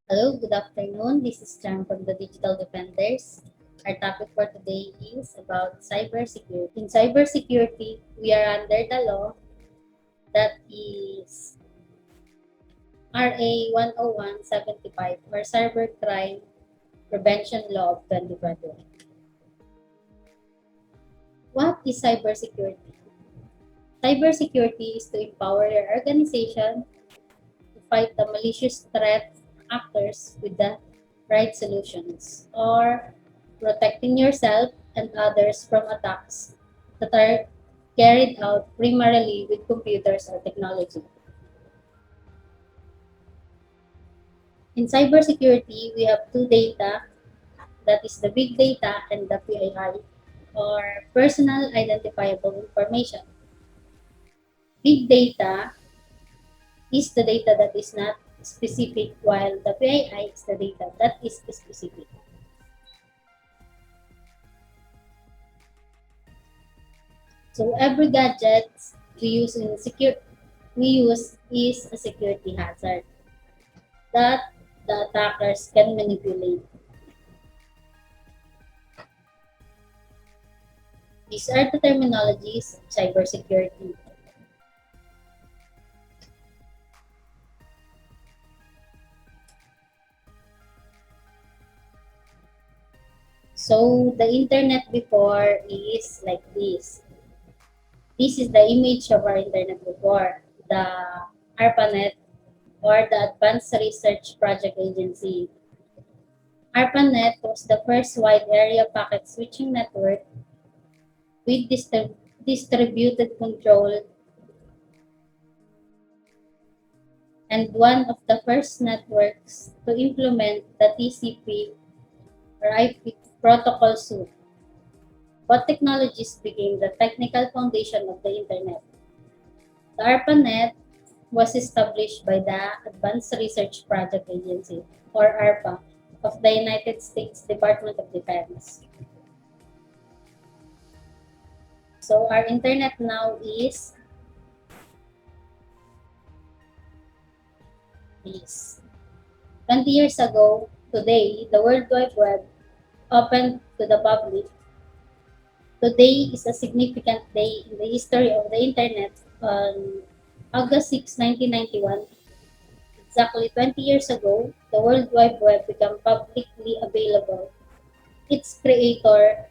Hello, good afternoon. This is Jan from the Digital Defenders. Our topic for today is about cybersecurity. In cybersecurity, we are under the law that is RA 10175 or Cybercrime Prevention Law of 2021. What is cybersecurity? Cybersecurity is to empower your organization to fight the malicious threat actors with the right solutions or protecting yourself and others from attacks that are carried out primarily with computers or technology. In cybersecurity, we have two data, that is the big data and the PII, or personal identifiable information. Big data is the data that is not specific, while the PII is the data that is specific. So every gadget we use is a security hazard that the attackers can manipulate. These are the terminologies of cybersecurity. So the internet before is like this. This is the image of our internet before, the ARPANET or the Advanced Research Project Agency. ARPANET was the first wide area packet switching network with distributed control and one of the first networks to implement the TCP or IP protocol suite. What technologies became the technical foundation of the Internet? The ARPANET was established by the Advanced Research Project Agency, or ARPA, of the United States Department of Defense. So our Internet now is this. 20 years ago, today, the World Wide Web opened to the public. Today is a significant day in the history of the Internet. On August 6, 1991, exactly 20 years ago, the World Wide Web became publicly available. Its creator,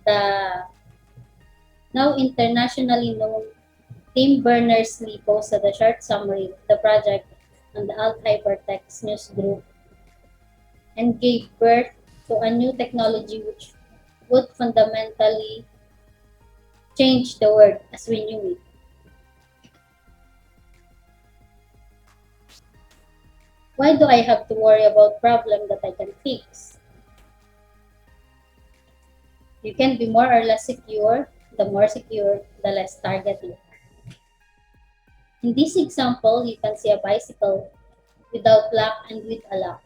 the now internationally known Tim Berners-Lee, posted a short summary of the project on the Alt Hypertext News Group and gave birth to a new technology which would fundamentally change the world as we knew it. Why do I have to worry about problem that I can fix? You can be more or less secure. The more secure, the less targeted. In this example, you can see a bicycle without lock and with a lock.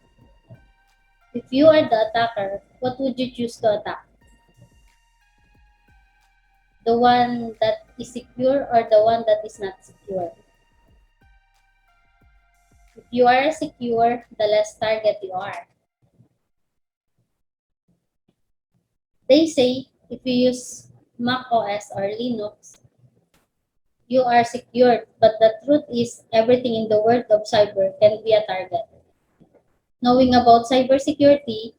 If you are the attacker, what would you choose to attack? The one that is secure or the one that is not secure? If you are secure, the less target you are. They say if you use Mac OS or Linux, you are secured, but the truth is everything in the world of cyber can be a target. Knowing about cybersecurity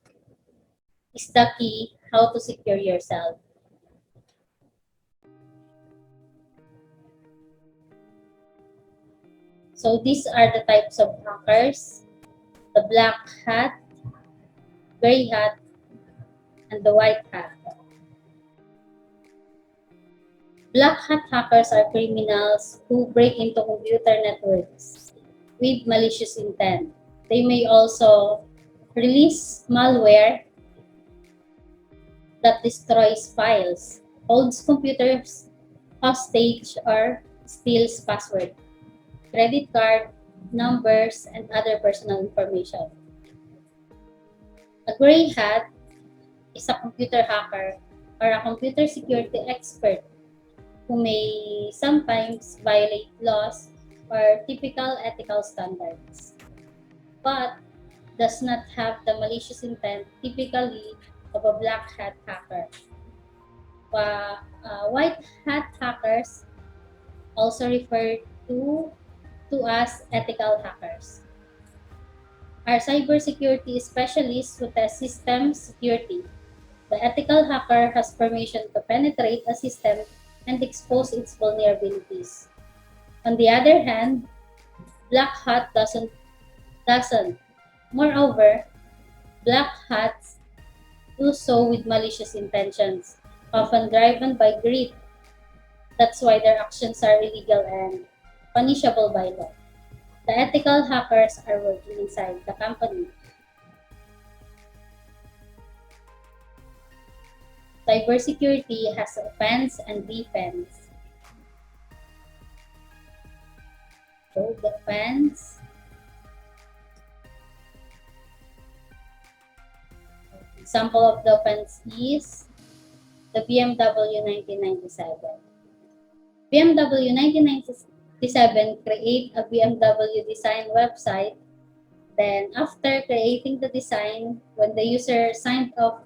is the key how to secure yourself. So these are the types of hackers: the black hat, gray hat, and the white hat. Black hat hackers are criminals who break into computer networks with malicious intent. They may also release malware that destroys files, holds computers hostage, or steals password, credit card numbers, and other personal information. A gray hat is a computer hacker or a computer security expert who may sometimes violate laws or typical ethical standards. but does not have the malicious intent typically of a black hat hacker. White hat hackers, also referred to as ethical hackers, are cybersecurity specialists who test system security. The ethical hacker has permission to penetrate a system and expose its vulnerabilities. On the other hand, black hat doesn't. Moreover, black hats do so with malicious intentions, often driven by greed. That's why their actions are illegal and punishable by law. The ethical hackers are working inside the company. Cybersecurity has offense and defense. So the offense, example of the offense is the BMW 1997. BMW 1997 create a BMW design website. Then after creating the design, when the user signed up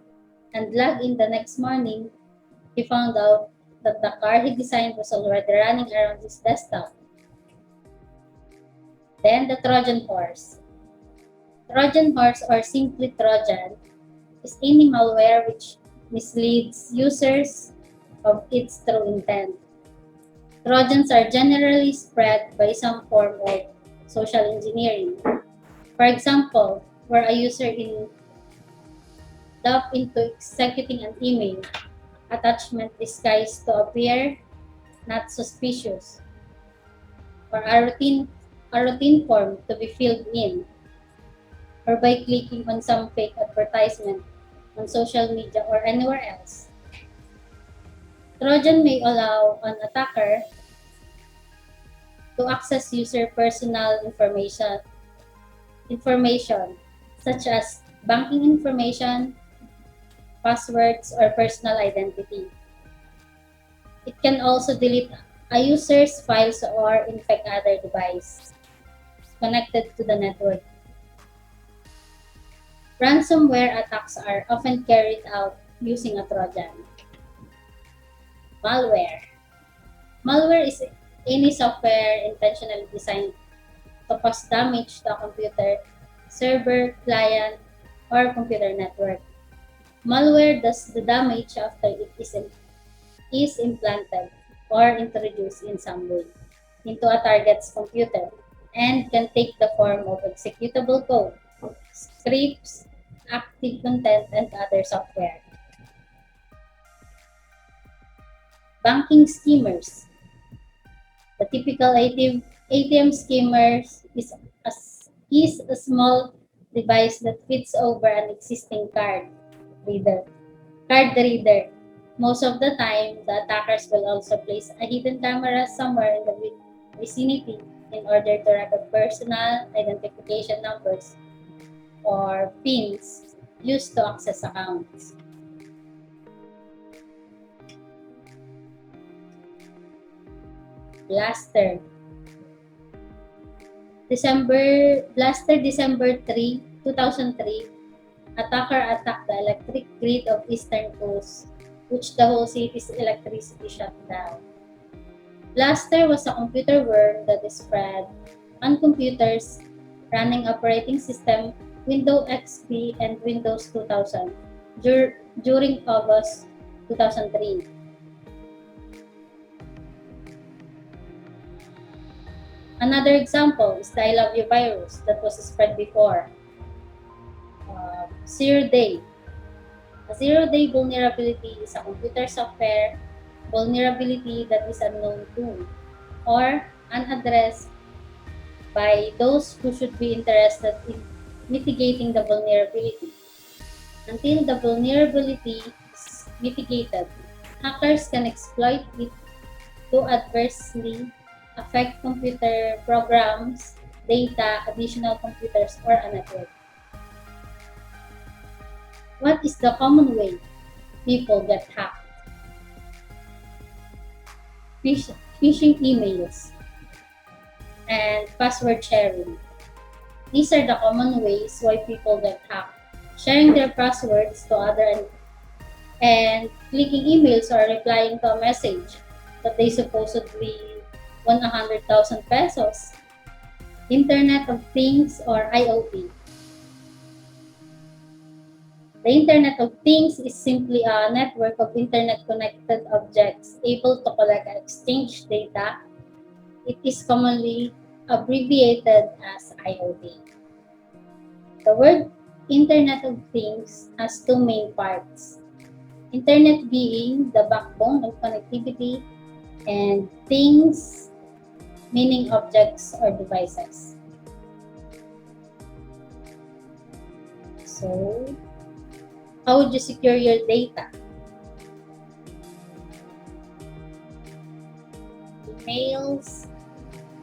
and logged in the next morning, he found out that the car he designed was already running around his desktop. Then the Trojan horse. Trojan horse, or simply Trojan, is any malware which misleads users of its true intent. Trojans are generally spread by some form of social engineering. For example, where a user in delve into executing an email attachment disguised to appear not suspicious, or a routine form to be filled in, or by clicking on some fake advertisement on social media or anywhere else. Trojan may allow an attacker to access user personal information such as banking information, passwords, or personal identity. It can also delete a user's files or infect other devices connected to the network. Ransomware attacks are often carried out using a Trojan. Malware. Malware is any software intentionally designed to cause damage to a computer, server, client, or computer network. Malware does the damage after is implanted or introduced in some way into a target's computer and can take the form of executable code, scripts, active content, and other software. Banking schemers. The typical ATM schemers is a small device that fits over an existing reader. Card reader. Most of the time, the attackers will also place a hidden camera somewhere in the vicinity in order to record personal identification numbers or PINs used to access accounts. Blaster. December 3, 2003, attacker attacked the electric grid of Eastern Coast, which the whole city's electricity shut down. Blaster was a computer worm that is spread on computers running operating system Windows XP and Windows 2000 during August 2003. Another example is the I Love You virus that was spread before. Zero Day. A zero-day vulnerability is a computer software vulnerability that is unknown to or unaddressed by those who should be interested in mitigating the vulnerability. Until the vulnerability is mitigated, hackers can exploit it to adversely affect computer programs, data, additional computers, or a network. What is the common way people get hacked? Phishing emails and password sharing. These are the common ways why people get hacked. Sharing their passwords to others and clicking emails or replying to a message that they supposedly won 100,000 pesos. Internet of Things or IoT. The Internet of Things is simply a network of internet-connected objects able to collect and exchange data. It is commonly abbreviated as IoT. The word Internet of Things has two main parts. Internet being the backbone of connectivity and things meaning objects or devices. So, how would you secure your data? Emails,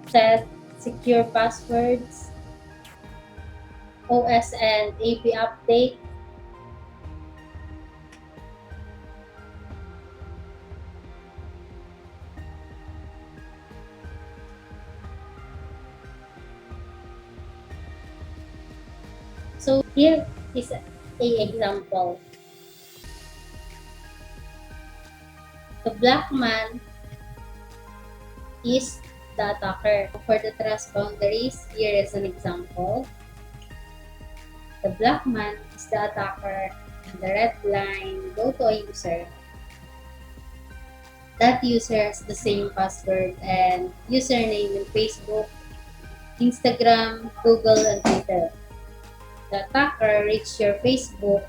set secure passwords, OS and AP update, so here is a example. The black man is the attacker. For the trust boundaries, here is an example. The black man is the attacker and the red line go to a user. That user has the same password and username in Facebook, Instagram, Google, and Twitter. The attacker reaches your Facebook,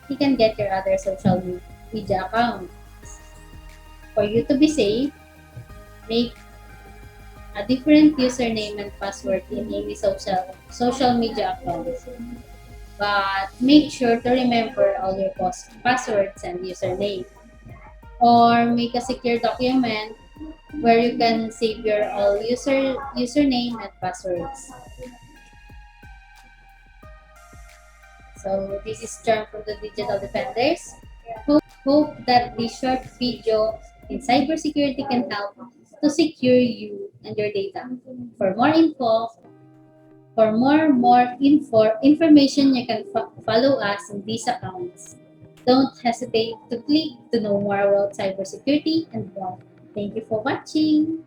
he can get your other social media account. For you to be safe, make a different username and password in any social media account. But make sure to remember all your passwords and username. Or make a secure document where you can save your all username and passwords. So this is Charm from the Digital Defenders. Hope that this short video in cybersecurity can help to secure you and your data. For more info, information, you can follow us in these accounts. Don't hesitate to click to know more about cybersecurity and more. Thank you for watching.